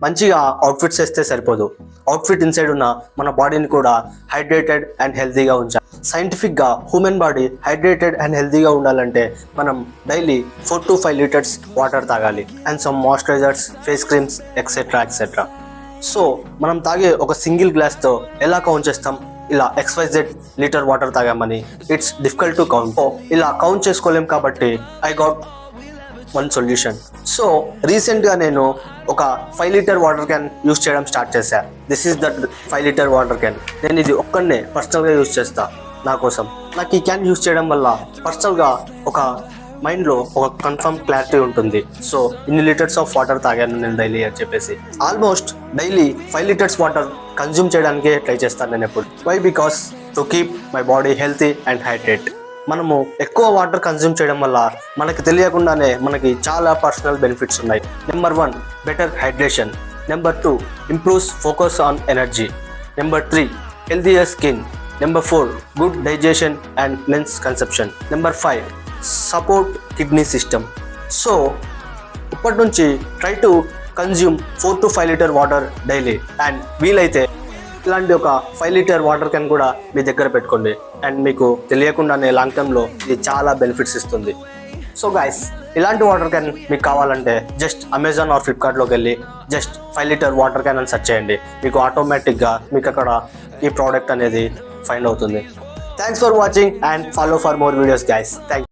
మంచిగా అవుట్ఫిట్స్ వేస్తే సరిపోదు, అవుట్ఫిట్ ఇన్సైడ్ ఉన్న మన బాడీని కూడా హైడ్రేటెడ్ అండ్ హెల్తీగా ఉంచాలి. సైంటిఫిక్గా హ్యూమన్ బాడీ హైడ్రేటెడ్ అండ్ హెల్తీగా ఉండాలంటే మనం డైలీ 4 to 5 లీటర్స్ వాటర్ తాగాలి and some moisturisers, face creams etcetera etcetera. So మనం తాగే ఒక సింగిల్ గ్లాస్తో ఎలా కౌంట్ చేస్తాం? ఇలా XYZ లీటర్ వాటర్ తాగామని. It's difficult to count. ఇలా కౌంట్ చేసుకోలేం కాబట్టి I got one solution. So రీసెంట్గా నేను ఒక 5 లీటర్ వాటర్ క్యాన్ యూస్ చేయడం స్టార్ట్ చేశాను. This is that 5 litre water can. నేను ఇది ఒక్కనే పర్సనల్గా యూస్ చేస్తా. నా కోసం నాకు ఈ క్యాన్ యూస్ చేయడం వల్ల పర్సనల్గా ఒక మైండ్లో ఒక కన్ఫర్మ్ క్లారిటీ ఉంటుంది. సో ఇన్ని లీటర్స్ ఆఫ్ వాటర్ తాగాను నేను డైలీ అని చెప్పేసి. Almost daily 5 litres water consume చేయడానికే ట్రై చేస్తాను నేను ఎప్పుడు. Why? Because to keep my body healthy and hydrate. మనము ఎక్కువ వాటర్ కన్జ్యూమ్ చేయడం వల్ల మనకి తెలియకుండానే మనకి చాలా పర్సనల్ బెనిఫిట్స్ ఉన్నాయి. Number 1, better hydration. Number 2, improves focus on energy. Number 3, healthier skin. Number 4, good digestion and lens conception. Number 5, support kidney system. So ఇప్పటి నుంచి try to consume 4 to 5 litre water daily. And వీలైతే ఇలాంటి ఒక 5 litre water can కూడా మీ దగ్గర పెట్టుకోండి. And మీకు తెలియకుండానే లాంగ్ టర్మ్లో ఇది చాలా బెనిఫిట్స్ ఇస్తుంది. సో గైస్, ఇలాంటి వాటర్ క్యాన్ మీకు కావాలంటే జస్ట్ అమెజాన్ ఆర్ ఫ్లిప్కార్ట్లోకి వెళ్ళి జస్ట్ 5 లీటర్ వాటర్ క్యాన్ అని సెర్చ్ చేయండి. మీకు ఆటోమేటిక్గా మీకు అక్కడ ఈ ప్రోడక్ట్ అనేది ఫైండ్ అవుతుంది. Thanks for watching and follow for more videos guys. Thank